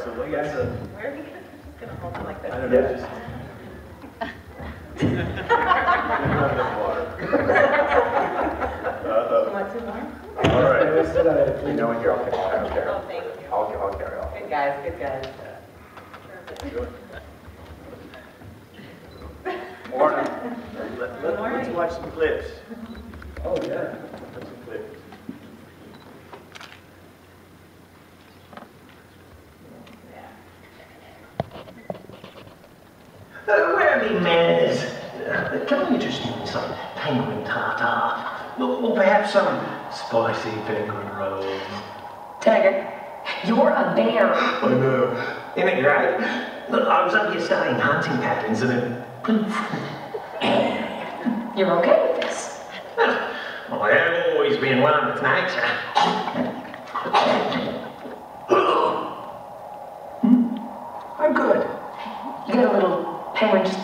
so what guys? Where are we just gonna hold it like this? I don't know. Just. Want two more? All right. You know when you're okay. Oh, thank you. I'll carry on. Good guys, good guys. Morning. Let's watch some clips. Oh, yeah. Some clips. Where me manners? Can we just use some penguin tartar? Or perhaps some spicy penguin rolls? Tiger, you're a bear. I know. Isn't it great? Look, I was up here studying hunting patterns and then poof. You're okay with this? Well, I've always been one with nature. I'm good. You got a little penguin just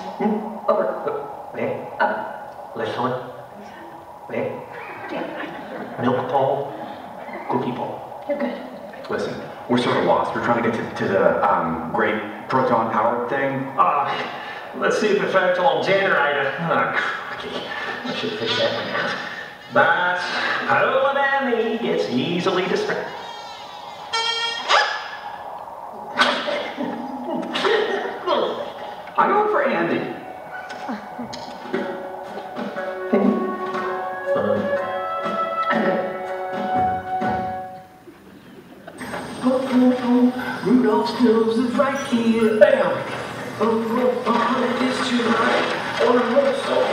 over. There. Up. Left one. There. Milk ball. Cookie ball. You're good. Listen, we're sort of lost. We're trying to get to the great proton powered thing. Let's see if the photon generator. Oh, crikey. I should figure that one out. But, polar bear me, it's easily distracted. I'm going for Andy. Rudolph's nose is right here. Bam! It's too right. On a roll song.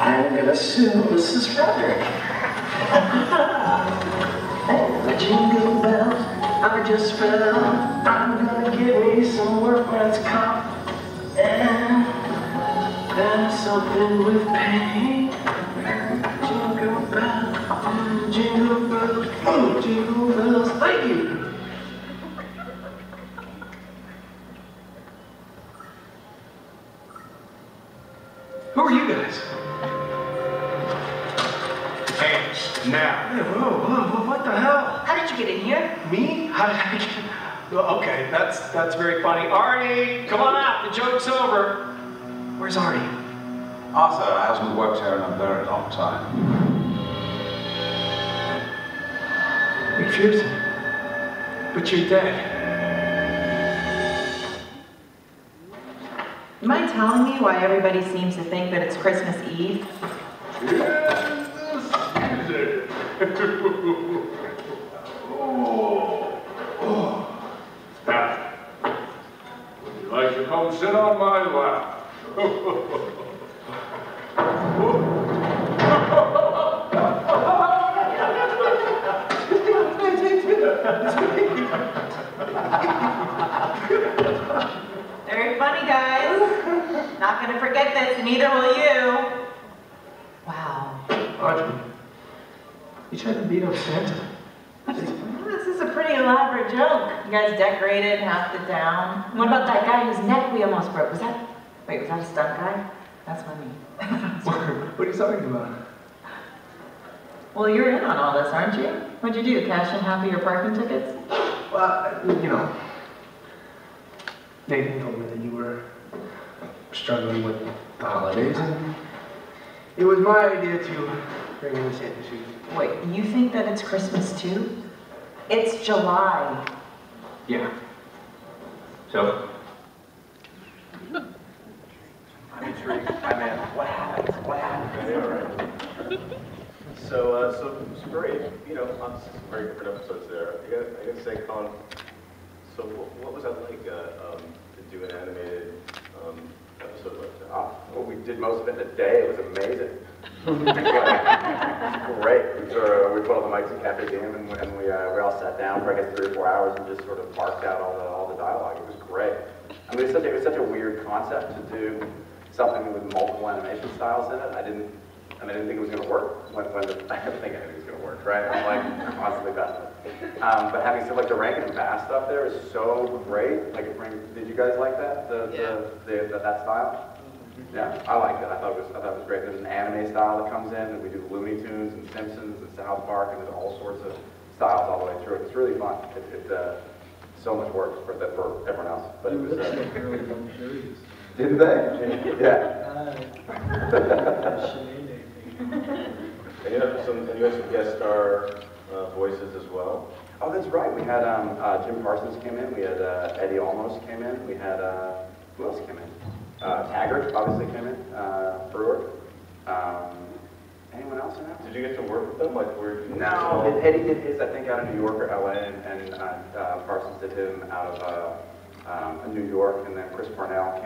I'm gonna sue Mrs. Frederick. Oh, the jingle bells, I just fell. I'm gonna get me some workman's comp. And there's something with pain. Jingle bells, jingle bells, oh, jingle bells. Thank you. Who are you guys? Hands now. Hey, whoa, what the hell? How did you get in here? Me? How did I get... Well, okay, that's very funny. Artie, come on out, the joke's over. Where's Artie? Arthur hasn't worked here in a very long time. McPherson, but you're dead. You mind telling me why everybody seems to think that it's Christmas Eve? Would you like to come sit on my lap? Very funny, guys. Not gonna forget this, and neither will you. Wow. Audrey, you tried to beat up Santa. This is a pretty elaborate joke. You guys decorated, half the town. What about that guy whose neck we almost broke? Was that a stunt guy? That's funny. What are you talking about? Well, you're in on all this, aren't you? What'd you do, cash in half of your parking tickets? Well, you know, Nathan told me that you were struggling with the holidays, and it was my idea to bring in the Santa shoes. Wait, you think that it's Christmas too? It's July. Yeah. So? I'm intrigued. I'm in. What happened? What happened? Yeah, right. So it's great. You know, some very different episodes there. I gotta say, Colin. So what was that like to do an animated episode like that? Well, we did most of it in a day. It was amazing. Great. We put all the mics in Cafe Dam, and we all sat down for I guess 3 or 4 hours and just sort of barked out all the dialogue. It was great. I mean, it was such a weird concept to do something with multiple animation styles in it. I didn't think it was going to work. I didn't think it was going to work, right? I'm like constantly besting it. But having said, like the Rankin and Bass stuff there is so great. Like, did you guys like that? That style? Yeah, I liked it. I thought it was great. There's an anime style that comes in, and we do Looney Tunes and Simpsons and South Park, and there's all sorts of styles all the way through. It's really fun. It's so much work for everyone else. But it was really luxurious. didn't they? Yeah. And you had some guest star voices as well. Oh, that's right. We had Jim Parsons came in. We had Eddie Olmos came in. We had who else came in? Taggart obviously came in. Brewer. Anyone else in that? Did you get to work with them? Like, No, Eddie did his, I think, out of New York or LA, and Parsons did him out of New York, and then Chris Parnell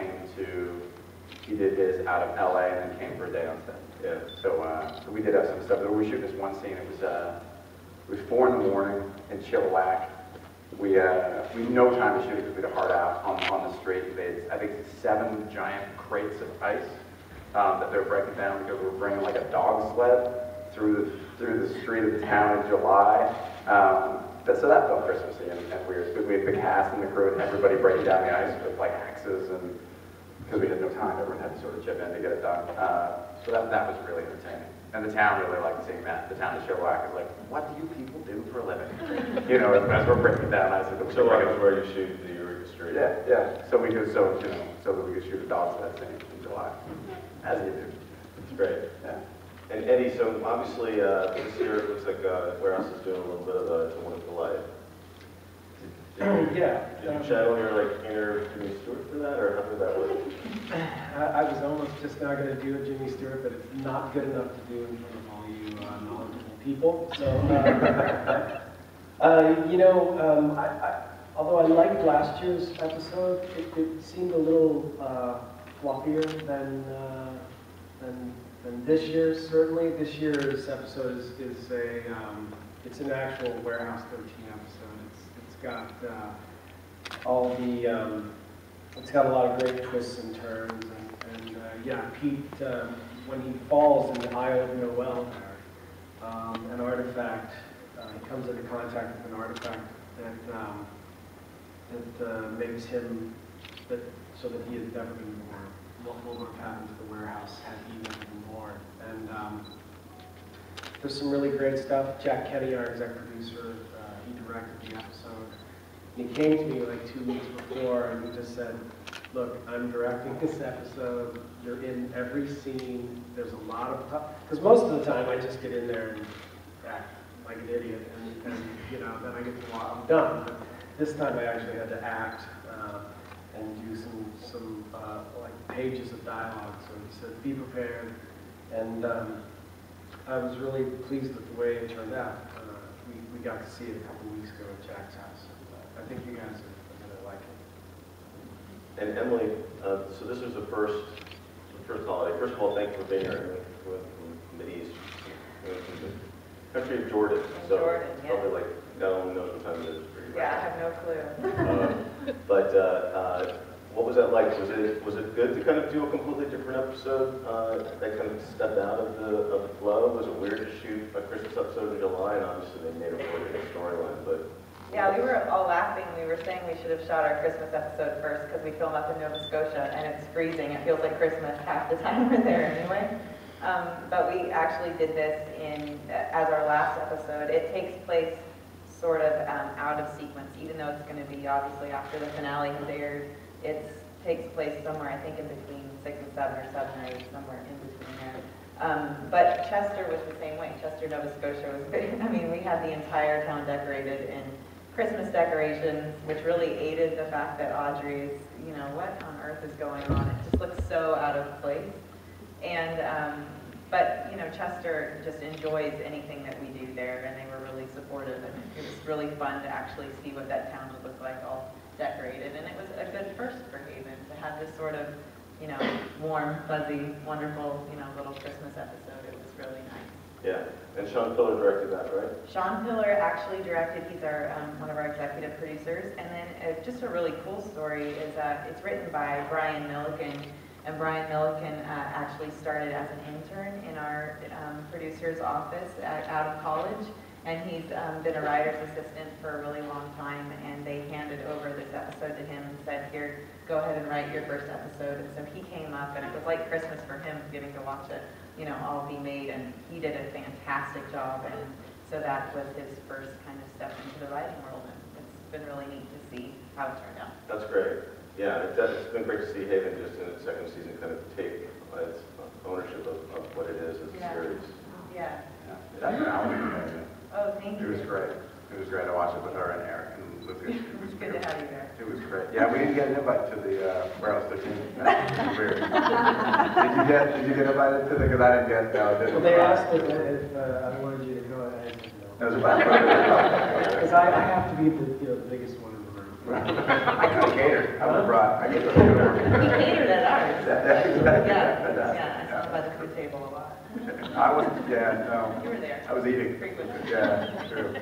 he did his out of LA, and then came for a day on set. Yeah. So we did have some stuff. We were shooting this one scene. It was 4 in the morning in Chilliwack. We had no time to shoot because we had a hard out on the street. They had, I think, 7 giant crates of ice that they were breaking down because we were bringing like a dog sled through the street of the town in July. So that felt Christmassy and weird. We had the cast and the crew and everybody breaking down the ice with like axes, and because we had no time, everyone had to sort of chip in to get it done. So that was really entertaining. And the town really liked seeing that. The town of Chilliwack is like, what do you people do for a living? You know, as we're breaking down ice. Chilliwack is where you shoot the Eureka Street. Yeah. So we do so that we could shoot a dog sled scene in July. As you do. It's great. Yeah. And Eddie, so obviously this year it looks like Warehouse is doing a little bit of It's a Wonderful Life. Did you channel your inner Jimmy Stewart for that, or how did that work? I was almost just not going to do a Jimmy Stewart, but it's not good enough to do in front of all you knowledgeable people. So, although I liked last year's episode, it seemed a little fluffier than this year's. Certainly, this year's episode is it's an actual Warehouse 13 episode. It's got all the it's got a lot of great twists and turns, and Pete when he falls in the Isle of Noel, an artifact, he comes into contact with an artifact that makes him so that he has never been born. What will have happened to the Warehouse had he never been born? And there's some really great stuff. Jack Kenny, our exec producer, he directed the episode. And he came to me like 2 weeks before and he just said, look, I'm directing this episode. You're in every scene. There's a lot of stuff. Because most of the time I just get in there and act like an idiot and then I get to watch, I'm done. But this time I actually had to act and do some pages of dialogue. So he said, be prepared. And I was really pleased with the way it turned out. We got to see it a couple weeks ago at Jack's house. And, I think you guys are going to like it. And Emily, so this was the first holiday. First of all, thank you for being here with Mideast, the country of Jordan. So Jordan, yeah. Probably like God only knows what time it is for you. Yeah, I have no clue. But what was that like? Was it good to kind of do a completely different episode that kind of stepped out of the flow? Was it weird to shoot a Christmas episode in July? And obviously they made a really good storyline, but. Yeah, we were all laughing. We were saying we should have shot our Christmas episode first because we film up in Nova Scotia and it's freezing. It feels like Christmas half the time we're there anyway. But we actually did this as our last episode. It takes place sort of out of sequence, even though it's going to be obviously after the finale has aired. It takes place somewhere, I think, in between 6 and 7 or 7 or 8, somewhere in between there. But Chester was the same way. Chester, Nova Scotia was big. I mean, we had the entire town decorated in Christmas decorations, which really aided the fact that Audrey's, what on earth is going on? It just looks so out of place. And, but, Chester just enjoys anything that we do there, and they were really supportive, and it was really fun to actually see what that town would look like all decorated. And it was a good first for Haven to have this sort of, warm, fuzzy, wonderful, little Christmas episode. It was really nice. Yeah, and Sean Piller directed that, right? Sean Piller actually directed. He's our one of our executive producers. And then just a really cool story is it's written by Brian Milliken. And Brian Milliken actually started as an intern in our producer's office out of college. And he's been a writer's assistant for a really long time. And they handed over this episode to him and said, here, go ahead and write your first episode. And so he came up, and it was like Christmas for him, getting to watch it, all be made. And he did a fantastic job. And So that was his first kind of step into the writing world, and it's been really neat to see how it turned out. That's great. Yeah, it's been great to see Haven just in its second season kind of take its ownership of what it is as a series. Yeah. That finale was amazing. Oh, thank you. It was great. It was great to watch it with her and Eric and Lucas. It was good to have you there. It was great. Yeah, we didn't get an invite to the Warehouse 13. That's weird. Did you get invited to the? Because I didn't get. No, Well, they asked if I wanted you to go, and I said no. That was about Because I have to be the biggest one in the room. I could have catered. I would have brought. I could have. He catered at ours. Exactly. Yeah, I saw by the food table a lot. I wasn't. Yeah, no. You were there. I was eating. Frequently. Yeah, true.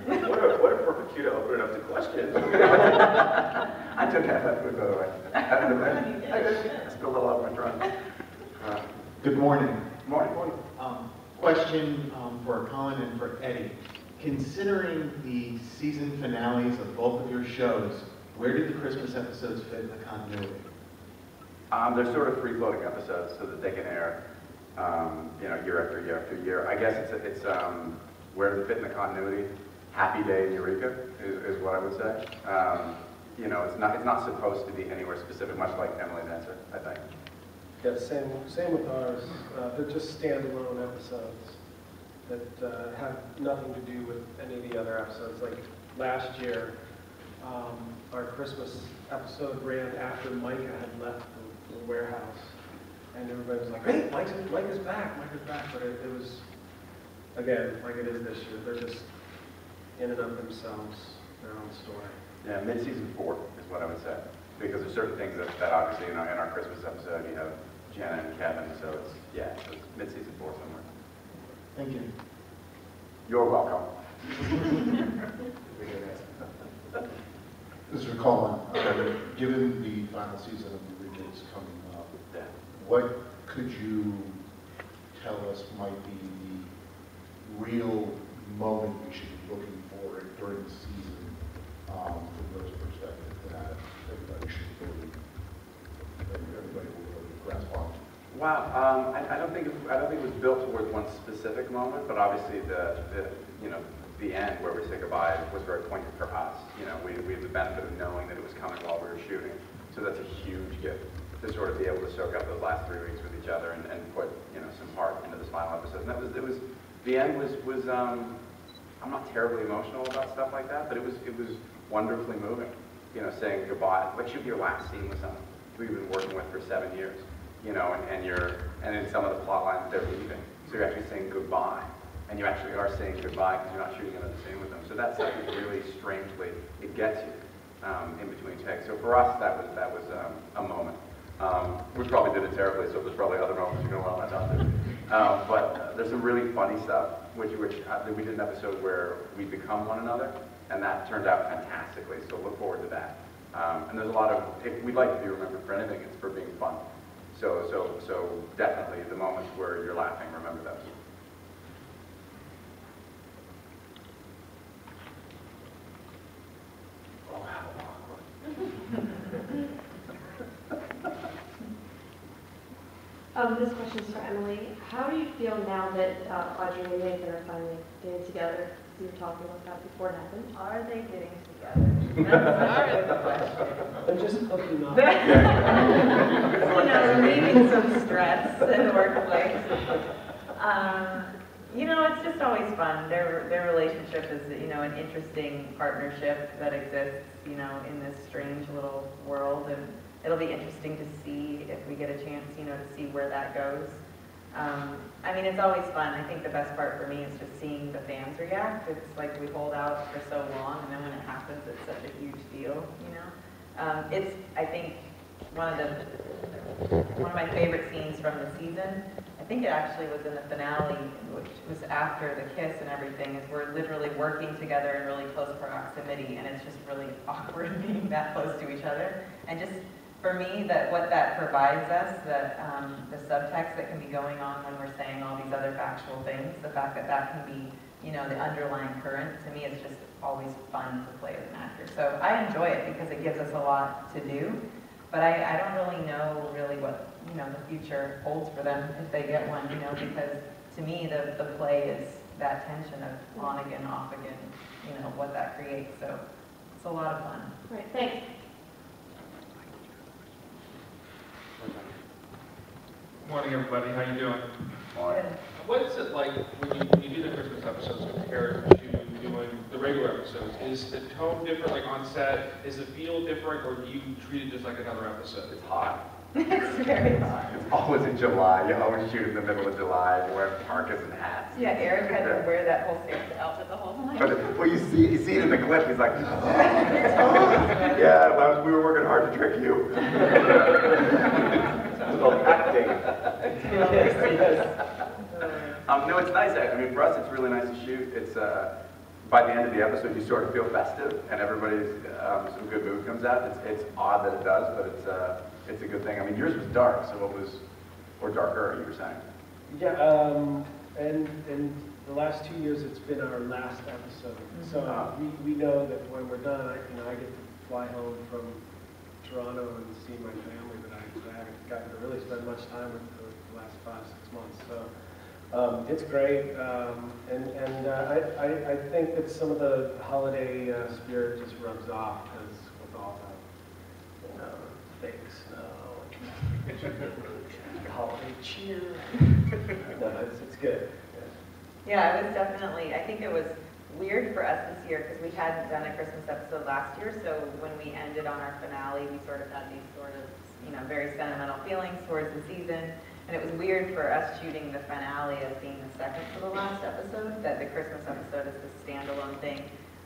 What a perfect cue to open it up to questions. I took half that food, by the way. I spilled a lot of my drunk. Good morning. Morning. Question for Colin and for Eddie. Considering the season finales of both of your shows, where did the Christmas episodes fit in the continuity? They're sort of free-floating episodes so that they can air, year after year after year. I guess it's where they fit in the continuity. Happy Day in Eureka is what I would say. It's not supposed to be anywhere specific, much like Emily's answer, I think. Yeah, same with ours. They're just standalone episodes that have nothing to do with any of the other episodes. Like last year, our Christmas episode ran after Micah had left the warehouse. And everybody was like, hey, Micah's back, but it was, again, like it is this year. They're just in and of themselves, their own story. Yeah, mid-season 4 is what I would say. Because there's certain things that obviously, in our Christmas episode, you have Jenna and Kevin, so it's mid-season 4 somewhere. Thank you. You're welcome. This is for Colin. Given the final season of Eureka is coming up, what could you tell us might be the real moment we should be looking for during the season from Rose's perspective that everybody will really grasp on? Wow, I don't think it was built towards one specific moment, but obviously the end where we say goodbye was very poignant for us. We had the benefit of knowing that it was coming while we were shooting, so that's a huge gift to sort of be able to soak up those last 3 weeks with each other and put some heart into this final episode. And the end was I'm not terribly emotional about stuff like that, but it was wonderfully moving. Saying goodbye, like should be your last scene with someone who you've been working with for 7 years. And in some of the plot lines they're leaving, so you're actually saying goodbye, and you actually are saying goodbye because you're not shooting another scene with them. So that's something really strangely it gets you in between takes. So for us, that was a moment. We probably did it terribly, so there's probably other moments you're going to want to let out. But there's some really funny stuff, which we did an episode where we become one another, and that turned out fantastically. So look forward to that. And there's a lot of, if we'd like to be remembered for anything, it's for being fun. So definitely the moments where you're laughing, remember those. Oh, how awkward. This question is for Emily. How do you feel now that Audrey and Nathan are finally getting together? You were talking about that before it happened. Are they getting together? That's the question. They're just hooking up. Relieving some stress in the workplace. It's just always fun. Their relationship is, an interesting partnership that exists, in this strange little world, and it'll be interesting to see if we get a chance, to see where that goes. It's always fun. I think the best part for me is just seeing the fans react. It's like we hold out for so long, and then when it happens, it's such a huge deal, It's, I think, one of my favorite scenes from the season. I think it actually was in the finale, which was after the kiss and everything, is we're literally working together in really close proximity, and it's just really awkward being that close to each other. And just, for me, what that provides us, the subtext that can be going on when we're saying all these other factual things, the fact that can be, the underlying current, to me, it's just always fun to play as an actor. So I enjoy it because it gives us a lot to do, but I don't really know what, the future holds for them if they get one, because to me, the play that tension of on again, off again, you know, what that creates. So it's a lot of fun. All right, thanks. Morning, everybody. How you doing? Good. What is it like when you do the Christmas episodes compared to doing the regular episodes? Is the tone different, like on set? Is the feel different, or do you treat it just like another episode? It's hot. It's very hot. It's always in July. You always shoot in the middle of July. You wear parkas and hats. Yeah, Eric had to wear that whole Santa outfit the whole time. But well, you see it in the clip. He's like, yeah, we were working hard to trick you. It's called acting. No, it's nice. I mean, for us, it's really nice to shoot. It's by the end of the episode, you sort of feel festive, and everybody's some good mood comes out. It's odd that it does, but it's a good thing. I mean, yours was dark, so or darker, you were saying. Yeah, and the last 2 years, it's been our last episode. So we know that when we're done, I get to fly home from Toronto and see my family, but I haven't gotten to really spend much time with for the last 5-6 months. So it's great, and I think that some of the holiday spirit just rubs off because with all the fake snow, and holiday cheer. No, it's good. Yeah, it was definitely, I think it was weird for us this year because we hadn't done a Christmas episode last year, so when we ended on our finale, we sort of had these sort of, very sentimental feelings towards the season, and it was weird for us shooting the finale as being the second to the last episode, that the Christmas episode is the standalone thing.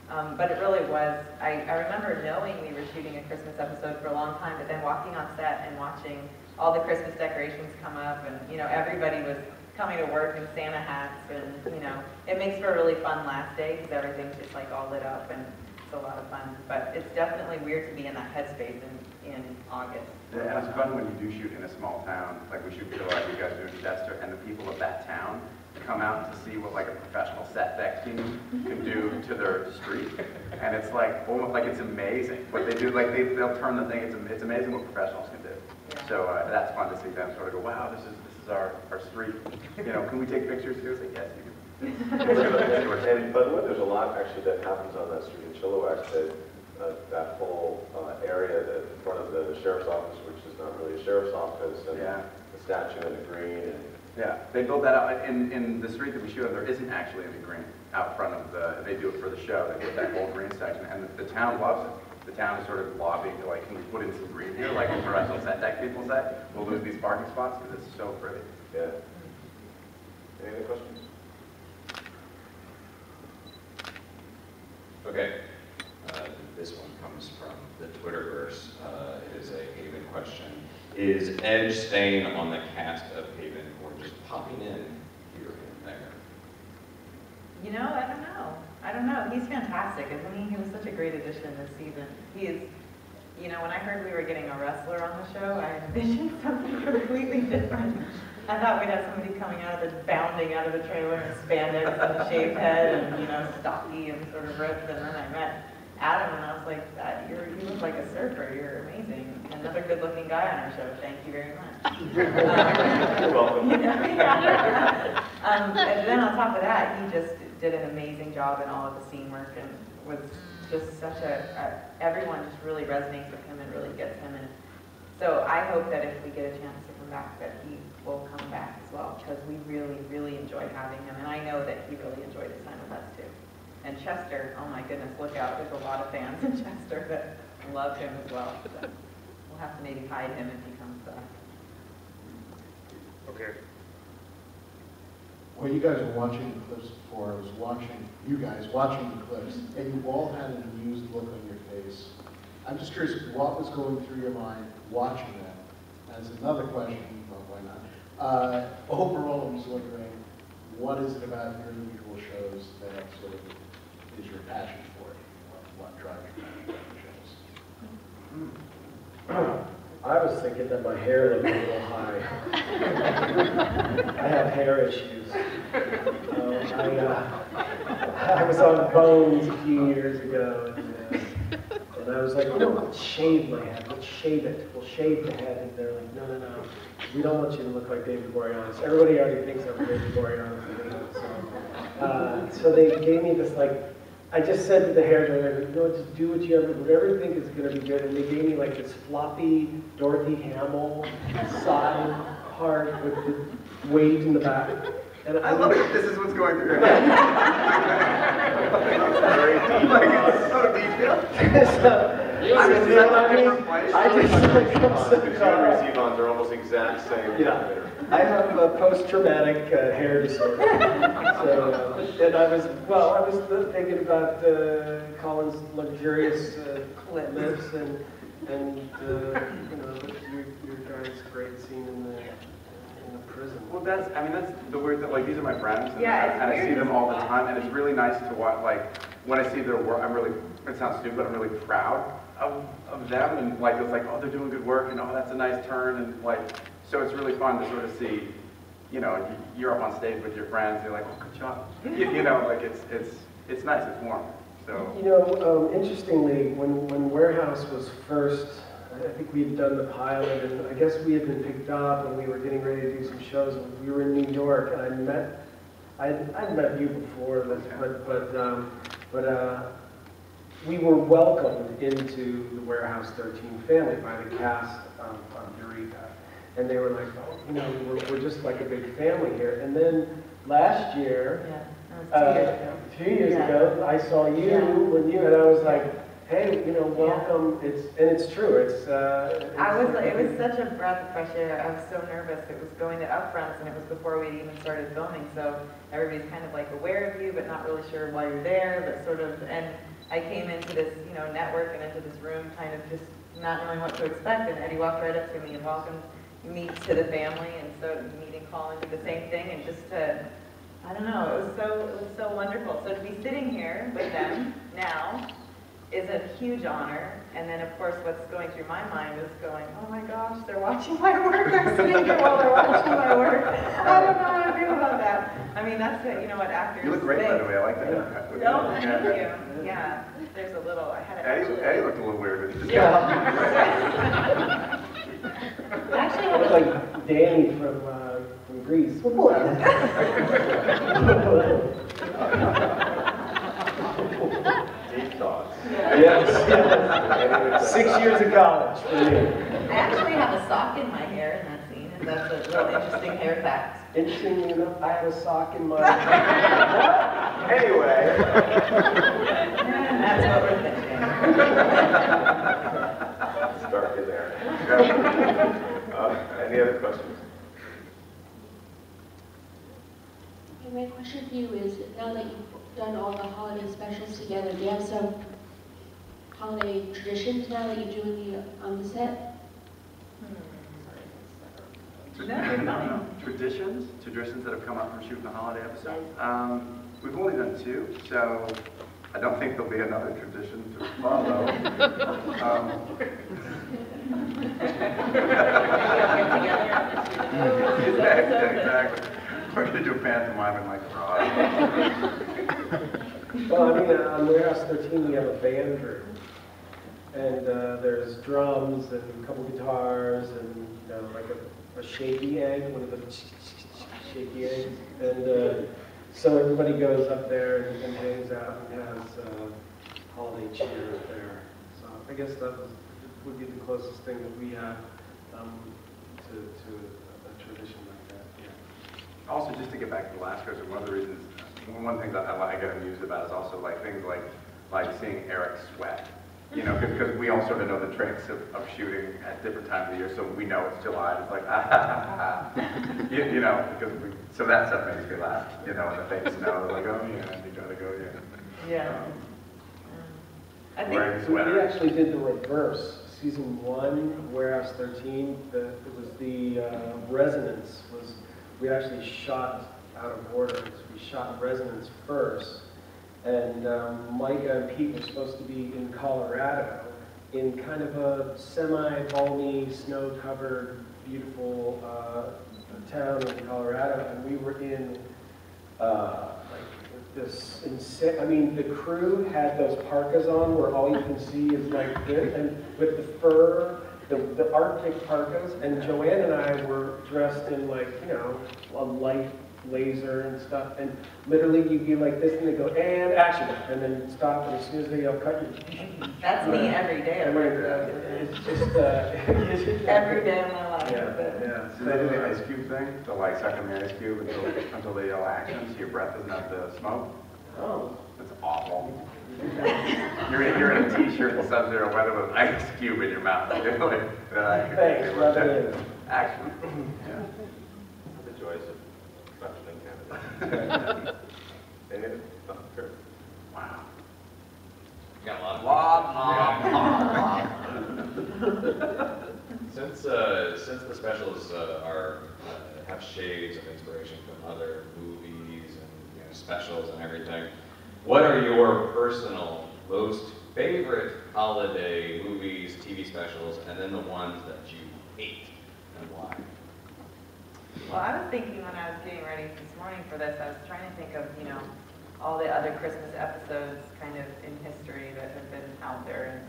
But it really was, I remember knowing we were shooting a Christmas episode for a long time, but then walking on set and watching all the Christmas decorations come up, and everybody was coming to work in Santa hats, and it makes for a really fun last day because everything's just like all lit up, and it's a lot of fun. But it's definitely weird to be in that headspace in August. Yeah, it's fun when you do shoot in a small town, like we shoot like you guys do in Chester, and the people of that town come out to see what like a professional set deck team can do to their street, and it's like almost like it's amazing what they do. Like they'll turn the thing. It's amazing what professionals can do. Yeah. So that's fun to see them sort of go, wow, this is our street. Can we take pictures here? It's like, yes, you can. And by the way, there's a lot actually that happens on that street in Chilliwack. That whole area that in front of the sheriff's office, which is not really a sheriff's office, and the statue in the green. And yeah, they built that out in the street that we shoot on. There isn't actually any green out front of the. They do it for the show. They get that whole green section, and the town loves it. The town is sort of lobbying to can we put in some green here, like the professional set deck people say. We'll lose these parking spots because it's so pretty. Yeah. Any other questions? Okay. This one comes from the Twitterverse. It is a Haven question. Is Edge staying on the cast of Haven or just popping in here and there? I don't know. He's fantastic, isn't he? He was such a great addition this season. He is, when I heard we were getting a wrestler on the show, I envisioned something completely different. I thought we'd have somebody bounding out of the trailer in spandex and a shaved head and, stocky and sort of ripped, and then I met Adam, and I was like, you look like a surfer. You're amazing. Another good-looking guy on our show. Thank you very much. You're welcome. And then on top of that, he just did an amazing job in all of the scene work, and was just such everyone just really resonates with him and really gets him. And so I hope that if we get a chance to come back, that he will come back as well, because we really, really enjoyed having him, and I know that he really enjoyed his time with us too. And Chester, oh my goodness, look out, there's a lot of fans in Chester that love him as well. So we'll have to maybe hide him if he comes back. Okay. Well, you guys were watching the clips before. I was watching you guys watching the clips, and you all had an amused look on your face. I'm just curious what was going through your mind watching that. That's another question, well, why not? Overall, I was wondering, what is it about your usual shows that sort of is your passion for it? What drives your passion for the shows? I was thinking that my hair looked a little high. I have hair issues. I was on Bones a few years ago, and I was like, let's shave my head. Let's shave it. We'll shave the head. And they're like, no. we don't want you to look like David Boreanaz. Everybody already thinks I'm David Boreanaz. So they gave me this, like, I just said to the hairdresser, you know, just do whatever you think is going to be good. And they gave me like this floppy Dorothy Hamill side part with the weight in the back. And I love it. This is what's going through your head. Like, it's so detailed. I just Yvonne's are almost exact same. Yeah, I have a post-traumatic hair disorder. So, and I was thinking about Colin's luxurious lips and you know, your guys' great scene in the prison. Well, that's the weird thing. Like, these are my friends, and, Yeah, and I see them all the time, and it's really nice to watch. Like, when I see their work, it sounds stupid, but I'm really proud of them, and like, it's like, oh, they're doing good work, and oh, that's a nice turn, and like, so it's really fun to sort of see, you know, you're up on stage with your friends, you're like, oh, good job. You know, like, it's nice, it's warm. So. You know, interestingly, when Warehouse was first, I think we had done the pilot, and I guess we had been picked up, and we were getting ready to do some shows, and we were in New York, and I'd met you before, but we were welcomed into the Warehouse 13 family by the cast of Eureka, and they were like, oh, you know, we're just like a big family here. And then last year, 2 years ago, I saw you and I was like, hey, you know, welcome. It's true. It was such a breath of fresh air. I was so nervous. It was going to upfronts, and it was before we even started filming. So everybody's kind of like aware of you, but not really sure why you're there. But sort of, and I came into this, you know, network and into this room, kind of just not knowing what to expect. And Eddie walked right up to me and welcomed me to the family, and so meeting Colin did the same thing, and just to, I don't know, it was so wonderful. So to be sitting here with them now is a huge honor. And then, of course, what's going through my mind is going, oh my gosh, they're watching my work. I'm sitting here while they're watching my work. I don't know how I feel about that. I mean, that's what, you know, what actors You look great, think. by the way. I like that haircut. Oh, thank you. Yeah, there's a little, I had it. Eddie looked a little weird. But Actually, I look like Danny from Greece. Deep thoughts. Yes. 6 years of college for me. I actually have a sock in my hair in that scene, and that's a real interesting hair fact. Interestingly enough, I have a sock in my Anyway. That's what we're thinking. Start you there. Any other questions? Okay, my question for you is, now that you've done all the holiday specials together, do you have some holiday traditions now that you're doing on the set? No. Traditions that have come up from shooting the holiday episode. We've only done 2, so I don't think there'll be another tradition to follow. Exactly. We're going to do a pantomime in my garage. Well, I mean, on Warehouse 13, we have a band room. And there's drums and a couple guitars and, you know, like a shaky egg, one of the shaky eggs. And so everybody goes up there and hangs out and has holiday cheer up there. So I guess that would be the closest thing that we have to a tradition like that. Yeah. Also, just to get back to the last question, one of the reasons, one of the things I get amused about is also like things like seeing Eric sweat. You know, because we all sort of know the tricks of shooting at different times of the year, so we know it's July. And it's like, you know, because so that stuff makes me laugh. You know, and the fake snow, they're like, oh yeah, you gotta go, Yeah. I think wearing a We sweater. actually did the reverse. Season 1, Warehouse 13, it was the Resonance. We actually shot out of order. So we shot Resonance first. And Micah and Pete were supposed to be in Colorado, in kind of a semi-balmy, snow-covered, beautiful town in Colorado, and we were in like this insane. I mean, the crew had those parkas on where all you can see is like this, and with the fur the Arctic parkas, and Joanne and I were dressed in like, you know, a light laser and stuff, and literally you'd be like this, and they go, and action, and then stop, and as soon as they go, cut you. That's me every day at work. It's just, every day of my life. Yeah. So they do the ice cube thing, so like sucking the ice cube until they yell action, so your breath doesn't have the smoke. Oh. It's awful. You're in a t-shirt in sub-zero weather with an ice cube in your mouth. You're like, thanks, rub it in. Action. Yeah. The joys of functioning Canada. David? Oh, sure. Wow. Got a lot of Since the specials have shades of inspiration from other movies and specials and everything, what are your personal most favorite holiday movies, TV specials, and then the ones that you hate and why? Well, I was thinking when I was getting ready this morning for this, I was trying to think of, all the other Christmas episodes kind of in history that have been out there and,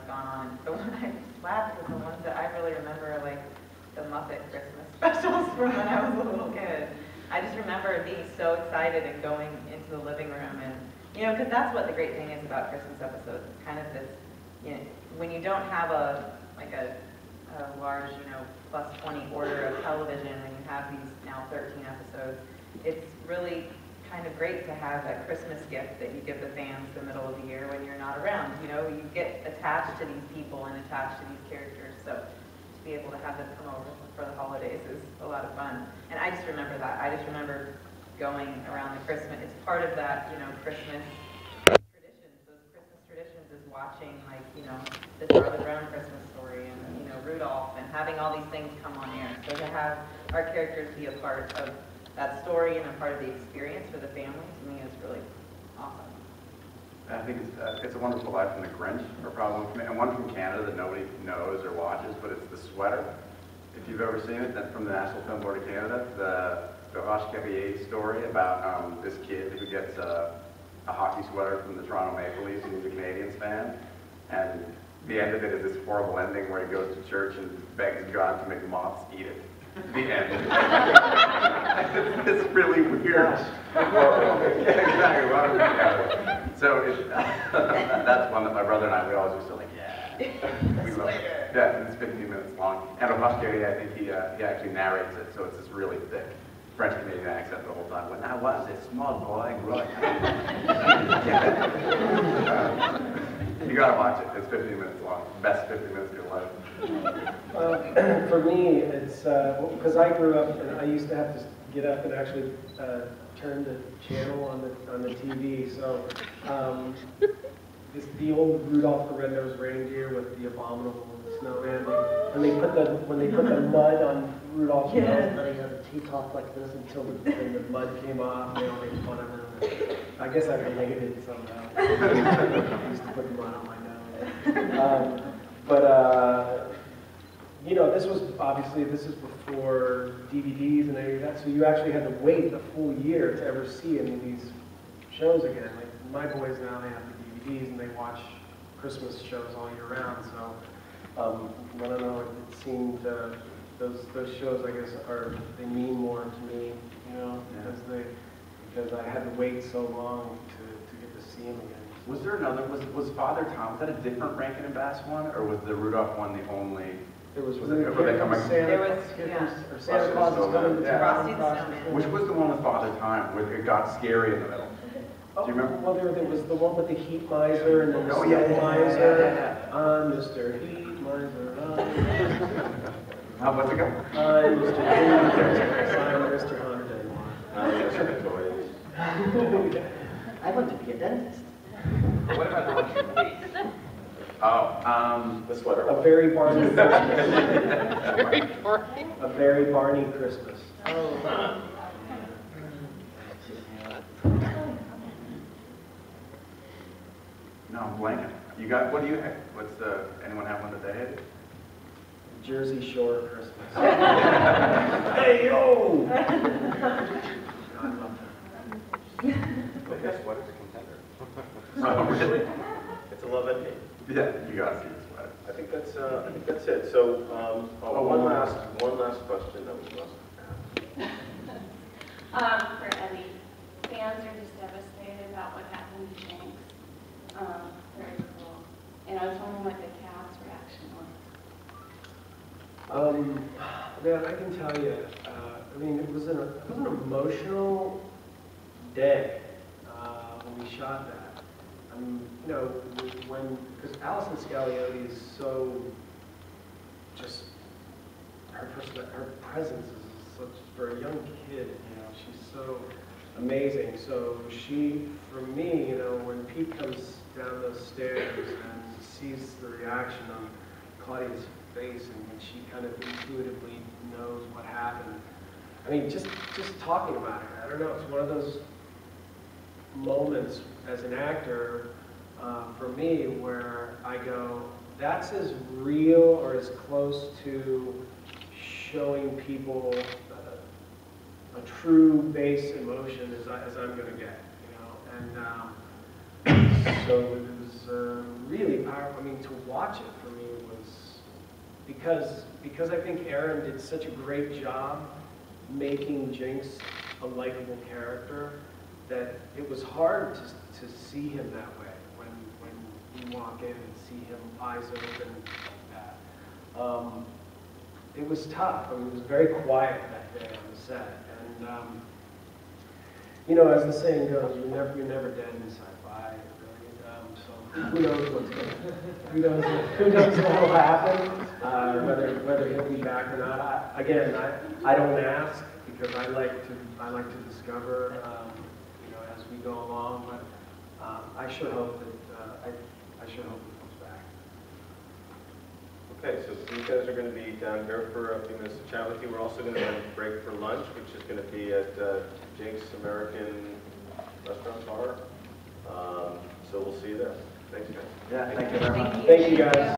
gone on. The one I laughed was the ones that I really remember are like the Muppet Christmas specials from when I was a little kid. I just remember being so excited and going into the living room and, because that's what the great thing is about Christmas episodes. It's kind of this, when you don't have a large, plus 20 order of television, when you have these now 13 episodes, it's really kind of great to have that Christmas gift that you give the fans the middle of the year when you're not around. You get attached to these people and attached to these characters, so to be able to have them come over for the holidays is a lot of fun. And I just remember that. I just remember going around the Christmas. It's part of that, Christmas traditions. Those Christmas traditions is watching, like, the Charlie Brown Christmas Story and, Rudolph and having all these things come on air. So to have our characters be a part of that story and a part of the experience for the family, to me, is really awesome. I think it's a Wonderful Life and The Grinch are probably one from, and one from Canada that nobody knows or watches, but it's The Sweater. If you've ever seen it, that's from the National Film Board of Canada, the Roche Cavalier story about this kid who gets a hockey sweater from the Toronto Maple Leafs and he's a Canadiens fan. And the end of it is this horrible ending where he goes to church and begs God to make moths eat it. The end. It's really weird. Yeah, exactly. So that's one that my brother and I, we always used to like, we love it. Yeah, it's 15 minutes long. And O'Hushkary, I think he actually narrates it, so it's this really thick French-Canadian accent the whole time. When I was a small boy growing up. You gotta watch it. It's 15 minutes long. Best 15 minutes of your life. For me, it's because I grew up and I used to have to get up and actually turn the channel on the TV. So the old Rudolph the Red-Nosed Reindeer with the abominable snowman. When they put the mud on Rudolph's nose, and he talked like this until the mud came off. They all made fun of him. I guess I related somehow. I used to put mud on my nose. This is before DVDs and any of that, so you actually had to wait a full year to ever see any of these shows again. Like my boys now, they have the DVDs and they watch Christmas shows all year round. So I don't know. It seemed those shows, I guess, they mean more to me, because I had to wait so long to get to see them again. Was there another? Was Father Tom? Was that a different Rankin and Bass one, or was the Rudolph one the only? There was Santa Claus is coming to town. Which was the one with Father Time, where it got scary in the middle? Do you remember? Well, there was the one with the heat miser and then the snow miser. I'm Mr. Heat Miser. What's it go? I'm Mr. Holiday. I want to be a dentist. What about the the sweater. A very Barney Christmas. A very Barney Christmas. Oh. No, I'm blanking. You got? What do you have? Anyone have one that they hate? Jersey Shore Christmas. Hey yo! I love that. But guess what? It's a contender. Oh, really? It's a love and hate. Yeah, you gotta see this one. I think think that's it. So, one last question that we must ask. For Eddie, fans are just devastated about what happened to James. Very cool. And I was wondering what the cast reaction was. Man, I can tell you, I mean, it was an emotional day when we shot that. I mean, you know, because Alison Scagliotti is so, just, her presence is such, for a young kid, you know, she's so amazing. So she, for me, you know, when Pete comes down those stairs and sees the reaction on Claudia's face and when she kind of intuitively knows what happened, I mean, just talking about it, I don't know, it's one of those moments as an actor for me where I go, that's as real or as close to showing people a true base emotion as I'm going to get, you know. And so it was really powerful. I mean, to watch it for me was because I think Aaron did such a great job making Jinx a likable character that it was hard to see him that way when you walk in and see him eyes open like that. It was tough. I mean, it was very quiet that day on the set. And, you know, as the saying goes, you're never dead in sci-fi. So who knows what's going to, who knows what will happen, whether he'll be back or not. I don't ask because I like to discover, you know, as we go along. But I sure hope that I sure hope he comes back. Okay, so you guys are going to be down here for a few minutes to chat with you. We're also going to break for lunch, which is going to be at Jinx American Restaurant Bar. So we'll see you there. Thanks, guys. Yeah, thank you very much. Thank you, guys.